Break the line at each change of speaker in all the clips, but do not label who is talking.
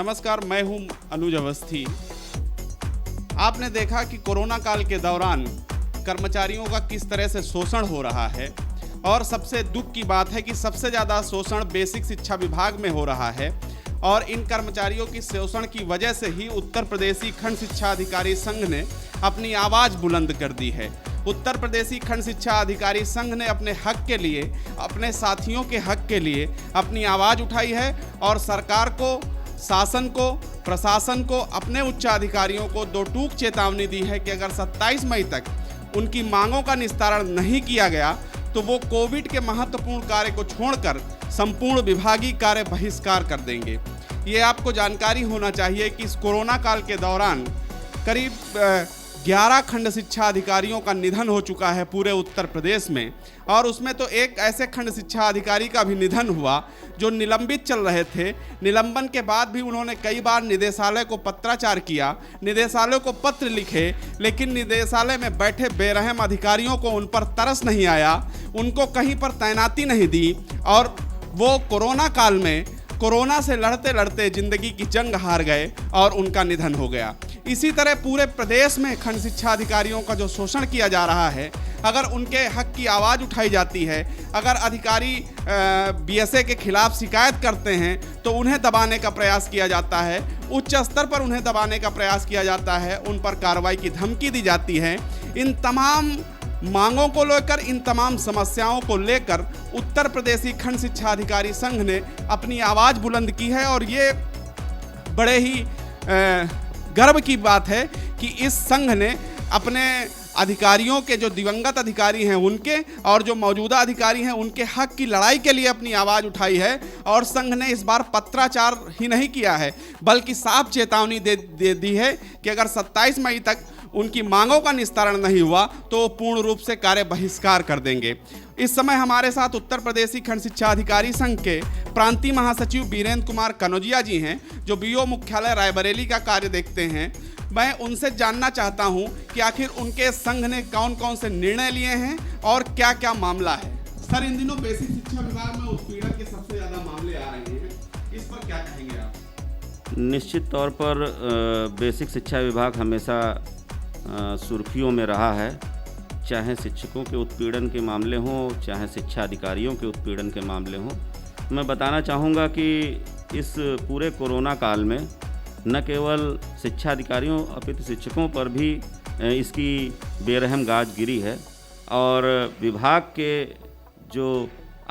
नमस्कार, मैं हूं अनुज अवस्थी। आपने देखा कि कोरोना काल के दौरान कर्मचारियों का किस तरह से शोषण हो रहा है और सबसे दुख की बात है कि सबसे ज़्यादा शोषण बेसिक शिक्षा विभाग में हो रहा है और इन कर्मचारियों की शोषण की वजह से ही उत्तर प्रदेशी खंड शिक्षा अधिकारी संघ ने अपनी आवाज़ बुलंद कर दी है। उत्तर प्रदेशी खंड शिक्षा अधिकारी संघ ने अपने हक के लिए, अपने साथियों के हक के लिए अपनी आवाज़ उठाई है और सरकार को, शासन को, प्रशासन को, अपने उच्च अधिकारियों को दो टूक चेतावनी दी है कि अगर 27 मई तक उनकी मांगों का निस्तारण नहीं किया गया तो वो कोविड के महत्वपूर्ण कार्य को छोड़कर संपूर्ण विभागीय कार्य बहिष्कार कर देंगे। ये आपको जानकारी होना चाहिए कि इस कोरोना काल के दौरान करीब 11 खंड शिक्षा अधिकारियों का निधन हो चुका है पूरे उत्तर प्रदेश में, और उसमें तो एक ऐसे खंड शिक्षा अधिकारी का भी निधन हुआ जो निलंबित चल रहे थे। निलंबन के बाद भी उन्होंने कई बार निदेशालय को पत्राचार किया, निदेशालय को पत्र लिखे, लेकिन निदेशालय में बैठे बेरहम अधिकारियों को उन पर तरस नहीं आया, उनको कहीं पर तैनाती नहीं दी और वो कोरोना काल में कोरोना से लड़ते लड़ते ज़िंदगी की जंग हार गए और उनका निधन हो गया। इसी तरह पूरे प्रदेश में खंड शिक्षा अधिकारियों का जो शोषण किया जा रहा है, अगर उनके हक की आवाज़ उठाई जाती है, अगर अधिकारी बीएसए के खिलाफ शिकायत करते हैं तो उन्हें दबाने का प्रयास किया जाता है, उच्च स्तर पर उन्हें दबाने का प्रयास किया जाता है, उन पर कार्रवाई की धमकी दी जाती है। इन तमाम मांगों को लेकर, इन तमाम समस्याओं को लेकर उत्तर प्रदेशी खंड शिक्षा अधिकारी संघ ने अपनी आवाज़ बुलंद की है और ये बड़े ही गर्व की बात है कि इस संघ ने अपने अधिकारियों के, जो दिवंगत अधिकारी हैं उनके और जो मौजूदा अधिकारी हैं उनके हक की लड़ाई के लिए अपनी आवाज़ उठाई है। और संघ ने इस बार पत्राचार ही नहीं किया है बल्कि साफ चेतावनी दे दी है कि अगर 27 मई तक उनकी मांगों का निस्तारण नहीं हुआ तो पूर्ण रूप से कार्य बहिष्कार कर देंगे। इस समय हमारे साथ उत्तर प्रदेशी खंड शिक्षा अधिकारी संघ के प्रांतीय महासचिव वीरेंद्र कुमार कनौजिया जी हैं, जो बीओ मुख्यालय रायबरेली का कार्य देखते हैं। मैं उनसे जानना चाहता हूं कि आखिर उनके संघ ने कौन कौन से निर्णय लिए हैं और क्या क्या मामला है। सर, इन दिनों बेसिक शिक्षा विभाग में उत्पीड़न के सबसे ज़्यादा मामले आ रहे हैं, इस पर क्या कहेंगे आप?
निश्चित तौर पर बेसिक शिक्षा विभाग हमेशा सुर्खियों में रहा है, चाहे शिक्षकों के उत्पीड़न के मामले हों, चाहे शिक्षा अधिकारियों के उत्पीड़न के मामले हों। मैं बताना चाहूँगा कि इस पूरे कोरोना काल में न केवल शिक्षा अधिकारियों अपितु शिक्षकों पर भी इसकी बेरहम गाज गिरी है और विभाग के जो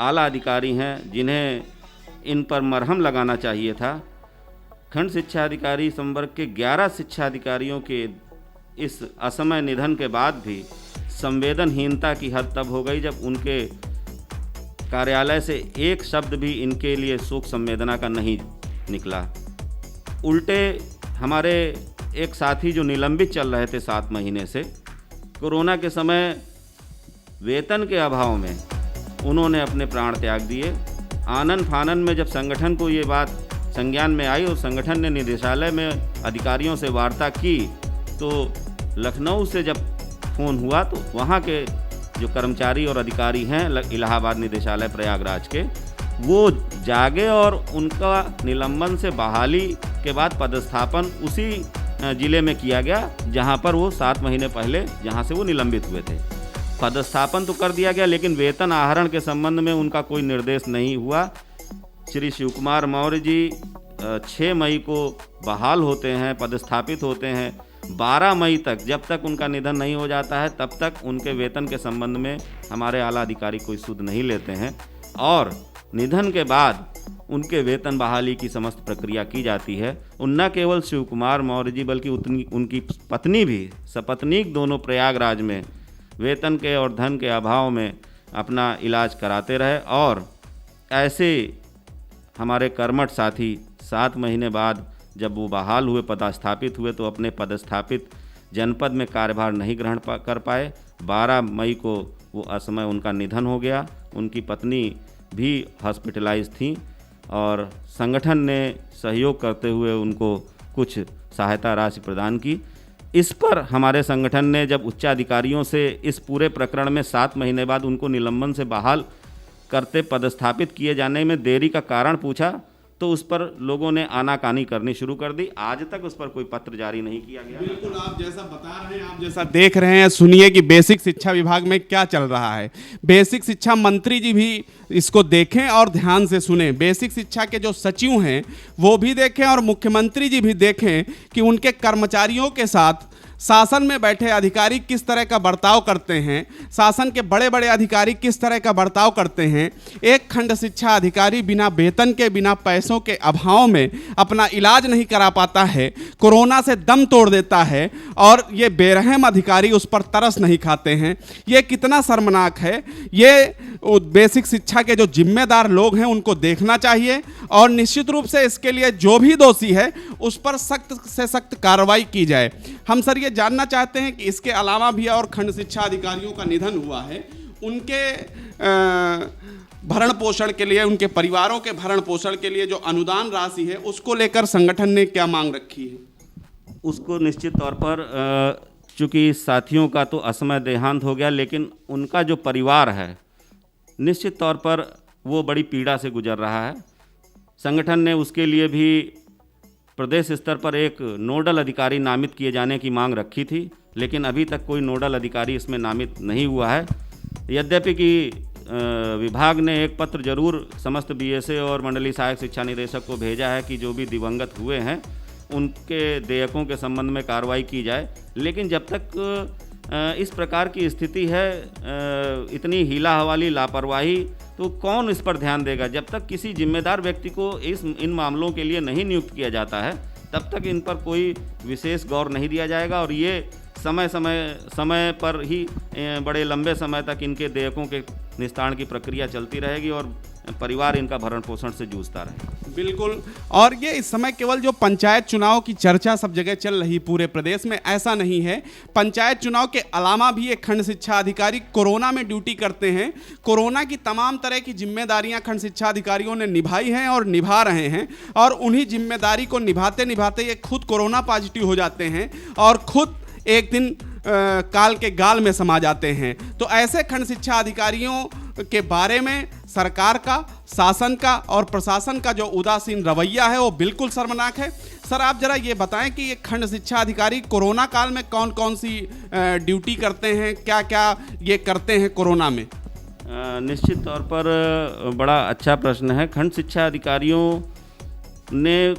आला अधिकारी हैं जिन्हें इन पर मरहम लगाना चाहिए था, खंड शिक्षा अधिकारी संवर्ग के 11 शिक्षा अधिकारियों के इस असमय निधन के बाद भी संवेदनहीनता की हद तब हो गई जब उनके कार्यालय से एक शब्द भी इनके लिए शोक संवेदना का नहीं निकला। उल्टे हमारे एक साथी जो निलंबित चल रहे थे 7 महीने से, कोरोना के समय वेतन के अभाव में उन्होंने अपने प्राण त्याग दिए। आनन फानन में जब संगठन को ये बात संज्ञान में आई और संगठन ने निदेशालय में अधिकारियों से वार्ता की तो लखनऊ से जब फ़ोन हुआ तो वहाँ के जो कर्मचारी और अधिकारी हैं इलाहाबाद निदेशालय प्रयागराज के, वो जागे और उनका निलंबन से बहाली के बाद पदस्थापन उसी ज़िले में किया गया जहाँ पर वो 7 महीने पहले जहाँ से वो निलंबित हुए थे। पदस्थापन तो कर दिया गया लेकिन वेतन आहरण के संबंध में उनका कोई निर्देश नहीं हुआ। श्री शिव कुमार मौर्य जी 6 मई को बहाल होते हैं, पदस्थापित होते हैं। 12 मई तक, जब तक उनका निधन नहीं हो जाता है तब तक उनके वेतन के संबंध में हमारे आला अधिकारी कोई सुध नहीं लेते हैं और निधन के बाद उनके वेतन बहाली की समस्त प्रक्रिया की जाती है। न केवल शिव कुमार मौर्य जी बल्कि उनकी पत्नी भी, सपत्नीक दोनों प्रयागराज में वेतन के और धन के अभाव में अपना इलाज कराते रहे और ऐसे हमारे कर्मठ साथी 7 महीने बाद जब वो बहाल हुए, पदस्थापित हुए तो अपने पदस्थापित जनपद में कार्यभार नहीं ग्रहण कर पाए। 12 मई को वो असमय उनका निधन हो गया। उनकी पत्नी भी हॉस्पिटलाइज थी और संगठन ने सहयोग करते हुए उनको कुछ सहायता राशि प्रदान की। इस पर हमारे संगठन ने जब उच्चाधिकारियों से इस पूरे प्रकरण में 7 महीने बाद उनको निलंबन से बहाल करते पदस्थापित किए जाने में देरी का कारण पूछा तो उस पर लोगों ने आनाकानी करनी शुरू कर दी। आज तक उस पर कोई पत्र जारी नहीं किया गया।
बिल्कुल, आप जैसा बता रहे हैं, आप जैसा देख रहे हैं, सुनिए कि बेसिक शिक्षा विभाग में क्या चल रहा है। बेसिक शिक्षा मंत्री जी भी इसको देखें और ध्यान से सुने। बेसिक शिक्षा के जो सचिव हैं वो भी देखें और मुख्यमंत्री जी भी देखें कि उनके कर्मचारियों के साथ शासन में बैठे अधिकारी किस तरह का बर्ताव करते हैं, शासन के बड़े बड़े अधिकारी किस तरह का बर्ताव करते हैं। एक खंड शिक्षा अधिकारी बिना वेतन के, बिना पैसों के अभाव में अपना इलाज नहीं करा पाता है, कोरोना से दम तोड़ देता है और ये बेरहम अधिकारी उस पर तरस नहीं खाते हैं। ये कितना शर्मनाक है। ये बेसिक शिक्षा के जो जिम्मेदार लोग हैं उनको देखना चाहिए और निश्चित रूप से इसके लिए जो भी दोषी है उस पर सख्त से सख्त कार्रवाई की जाए। हम सर ये जानना चाहते हैं कि इसके अलावा भी और खंड शिक्षा अधिकारियों का निधन हुआ है, उनके भरण पोषण के लिए, उनके परिवारों के भरण पोषण के लिए जो अनुदान राशि है उसको लेकर संगठन ने क्या मांग रखी है?
उसको निश्चित तौर पर चूँकि साथियों का तो असमय देहांत हो गया, लेकिन उनका जो परिवार है निश्चित तौर पर वो बड़ी पीड़ा से गुजर रहा है। संगठन ने उसके लिए भी प्रदेश स्तर पर एक नोडल अधिकारी नामित किए जाने की मांग रखी थी, लेकिन अभी तक कोई नोडल अधिकारी इसमें नामित नहीं हुआ है। यद्यपि कि विभाग ने एक पत्र जरूर समस्त बीएसए और मंडलीय सहायक शिक्षा निदेशक को भेजा है कि जो भी दिवंगत हुए हैं उनके देयकों के संबंध में कार्रवाई की जाए। लेकिन जब तक इस प्रकार की स्थिति है, इतनी हीला हवाली लापरवाही, तो कौन इस पर ध्यान देगा? जब तक किसी जिम्मेदार व्यक्ति को इन मामलों के लिए नहीं नियुक्त किया जाता है तब तक इन पर कोई विशेष गौर नहीं दिया जाएगा और ये समय पर ही बड़े लंबे समय तक इनके देयकों के निस्तारण की प्रक्रिया चलती रहेगी और परिवार इनका भरण पोषण से जूझता रहेगा।
बिल्कुल, और ये इस समय केवल जो पंचायत चुनाव की चर्चा सब जगह चल रही पूरे प्रदेश में, ऐसा नहीं है। पंचायत चुनाव के अलावा भी एक खंड शिक्षा अधिकारी कोरोना में ड्यूटी करते हैं। कोरोना की तमाम तरह की जिम्मेदारियां खंड शिक्षा अधिकारियों ने निभाई हैं और निभा रहे हैं और उन्हीं जिम्मेदारी को निभाते निभाते ये खुद कोरोना पॉजिटिव हो जाते हैं और खुद एक दिन काल के गाल में समा जाते हैं। तो ऐसे खंड शिक्षा अधिकारियों के बारे में सरकार का, शासन का और प्रशासन का जो उदासीन रवैया है वो बिल्कुल शर्मनाक है। सर, आप जरा ये बताएं कि ये खंड शिक्षा अधिकारी कोरोना काल में कौन कौन सी ड्यूटी करते हैं, क्या क्या ये करते हैं कोरोना में?
निश्चित तौर पर बड़ा अच्छा प्रश्न है। खंड शिक्षा अधिकारियों ने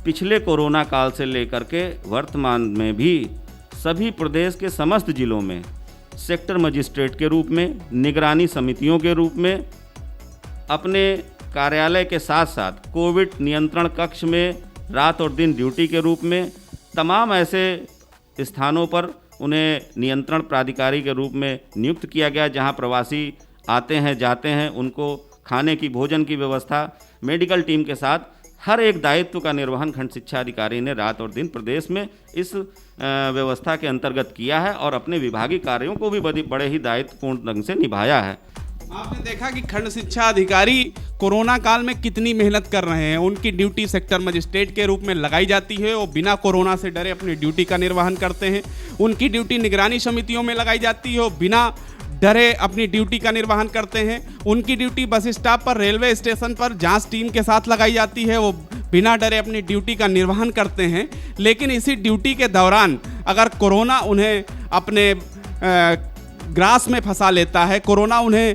पिछले कोरोना काल से लेकर के वर्तमान में भी सभी प्रदेश के समस्त जिलों में सेक्टर मजिस्ट्रेट के रूप में, निगरानी समितियों के रूप में, अपने कार्यालय के साथ साथ कोविड नियंत्रण कक्ष में रात और दिन ड्यूटी के रूप में, तमाम ऐसे स्थानों पर उन्हें नियंत्रण प्राधिकारी के रूप में नियुक्त किया गया जहां प्रवासी आते हैं, जाते हैं, उनको खाने की, भोजन की व्यवस्था, मेडिकल टीम के साथ हर एक दायित्व का निर्वहन खंड शिक्षा अधिकारी ने रात और दिन प्रदेश में इस व्यवस्था के अंतर्गत किया है और अपने विभागीय कार्यों को भी बड़े ही दायित्वपूर्ण ढंग से निभाया है।
आपने देखा कि खंड शिक्षा अधिकारी कोरोना काल में कितनी मेहनत कर रहे हैं। उनकी ड्यूटी सेक्टर मजिस्ट्रेट के रूप में लगाई जाती है, वो बिना कोरोना से डरे अपनी ड्यूटी का निर्वहन करते हैं। उनकी ड्यूटी निगरानी समितियों में लगाई जाती है, वो बिना डरे अपनी ड्यूटी का निर्वहन करते हैं। उनकी ड्यूटी बस स्टॉप पर, रेलवे स्टेशन पर जांच टीम के साथ लगाई जाती है, वो बिना डरे अपनी ड्यूटी का निर्वहन करते हैं। लेकिन इसी ड्यूटी के दौरान अगर कोरोना उन्हें अपने ग्रास में फंसा लेता है, कोरोना उन्हें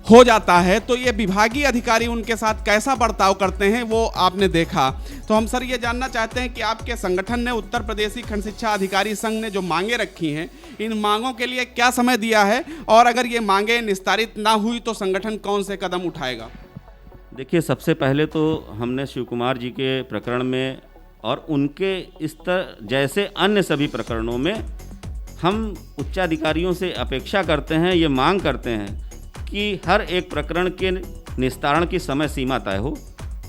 हो जाता है, तो ये विभागीय अधिकारी उनके साथ कैसा बर्ताव करते हैं वो आपने देखा। तो हम सर ये जानना चाहते हैं कि आपके संगठन ने, उत्तर प्रदेशी खंड शिक्षा अधिकारी संघ ने जो मांगे रखी हैं, इन मांगों के लिए क्या समय दिया है और अगर ये मांगे निस्तारित ना हुई तो संगठन कौन से कदम उठाएगा?
देखिए, सबसे पहले तो हमने शिव कुमार जी के प्रकरण में और उनके स्तर जैसे अन्य सभी प्रकरणों में हम उच्चाधिकारियों से अपेक्षा करते हैं, ये मांग करते हैं कि हर एक प्रकरण के निस्तारण की समय सीमा तय हो,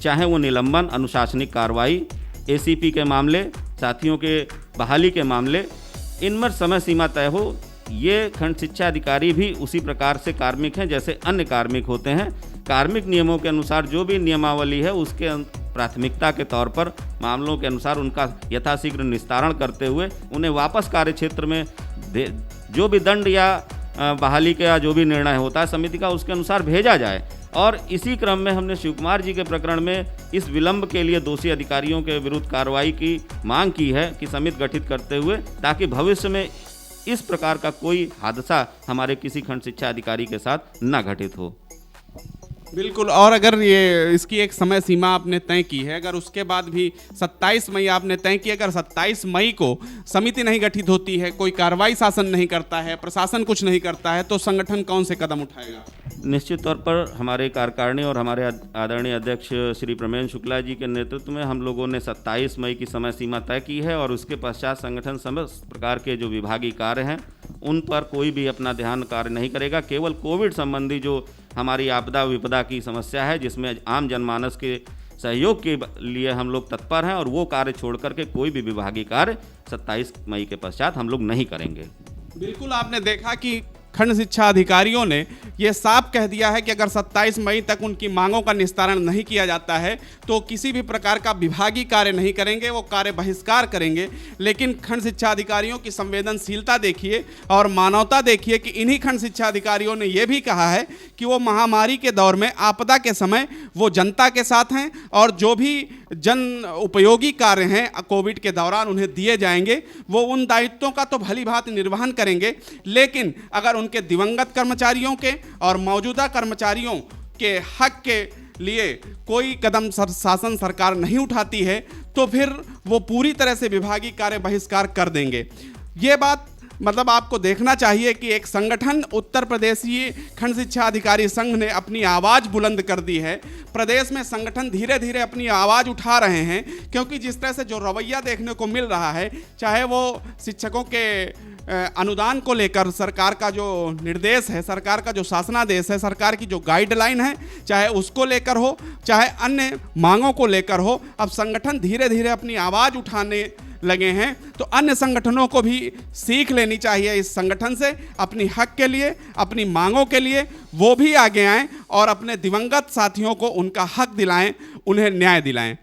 चाहे वो निलंबन, अनुशासनिक कार्रवाई, एसीपी के मामले, साथियों के बहाली के मामले, इनमें समय सीमा तय हो। ये खंड शिक्षा अधिकारी भी उसी प्रकार से कार्मिक हैं जैसे अन्य कार्मिक होते हैं। कार्मिक नियमों के अनुसार जो भी नियमावली है उसके प्राथमिकता के तौर पर मामलों के अनुसार उनका यथाशीघ्र निस्तारण करते हुए उन्हें वापस कार्यक्षेत्र में जो भी दंड या बहाली का जो भी निर्णय होता है समिति का, उसके अनुसार भेजा जाए। और इसी क्रम में हमने शिव कुमार जी के प्रकरण में इस विलंब के लिए दोषी अधिकारियों के विरुद्ध कार्रवाई की मांग की है कि समिति गठित करते हुए, ताकि भविष्य में इस प्रकार का कोई हादसा हमारे किसी खंड शिक्षा अधिकारी के साथ न घटित हो।
बिल्कुल। और अगर ये इसकी एक समय सीमा आपने तय की है, अगर उसके बाद भी 27 मई आपने तय की, अगर 27 मई को समिति नहीं गठित होती है, कोई कार्रवाई शासन नहीं करता है, प्रशासन कुछ नहीं करता है, तो संगठन कौन से कदम उठाएगा?
निश्चित तौर पर हमारे कार्यकारिणी और हमारे आदरणीय अध्यक्ष श्री प्रमेन शुक्ला जी के नेतृत्व में हम लोगों ने 27 मई की समय सीमा तय की है और उसके पश्चात संगठन समस्त प्रकार के जो विभागीय कार्य हैं उन पर कोई भी अपना ध्यान कार्य नहीं करेगा। केवल कोविड संबंधी जो हमारी आपदा विपदा की समस्या है, जिसमें आम जनमानस के सहयोग के लिए हम लोग तत्पर हैं, और वो कार्य छोड़ करके कोई भी विभागीय कार्य 27 मई के पश्चात हम लोग नहीं करेंगे।
बिल्कुल। आपने देखा कि खंड शिक्षा अधिकारियों ने ये साफ कह दिया है कि अगर 27 मई तक उनकी मांगों का निस्तारण नहीं किया जाता है तो किसी भी प्रकार का विभागीय कार्य नहीं करेंगे, वो कार्य बहिष्कार करेंगे। लेकिन खंड शिक्षा अधिकारियों की संवेदनशीलता देखिए और मानवता देखिए कि इन्हीं खंड शिक्षा अधिकारियों ने ये भी कहा है कि वो महामारी के दौर में, आपदा के समय वो जनता के साथ हैं और जो भी जन उपयोगी कार्य हैं कोविड के दौरान उन्हें दिए जाएंगे, वो उन दायित्वों का तो भली भांति निर्वहन करेंगे। लेकिन अगर उनके दिवंगत कर्मचारियों के और मौजूदा कर्मचारियों के हक के लिए कोई कदम शासन सरकार नहीं उठाती है तो फिर वो पूरी तरह से विभागीय कार्य बहिष्कार कर देंगे। ये बात मतलब आपको देखना चाहिए कि एक संगठन उत्तर प्रदेशीय खंड शिक्षा अधिकारी संघ ने अपनी आवाज़ बुलंद कर दी है। प्रदेश में संगठन धीरे धीरे अपनी आवाज़ उठा रहे हैं, क्योंकि जिस तरह से जो रवैया देखने को मिल रहा है, चाहे वो शिक्षकों के अनुदान को लेकर सरकार का जो निर्देश है, सरकार का जो शासनादेश है, सरकार की जो गाइडलाइन है, चाहे उसको लेकर हो, चाहे अन्य मांगों को लेकर हो, अब संगठन धीरे धीरे अपनी आवाज़ उठाने लगे हैं। तो अन्य संगठनों को भी सीख लेनी चाहिए इस संगठन से, अपनी हक के लिए, अपनी मांगों के लिए वो भी आगे आएं और अपने दिवंगत साथियों को उनका हक दिलाएं, उन्हें न्याय दिलाएं।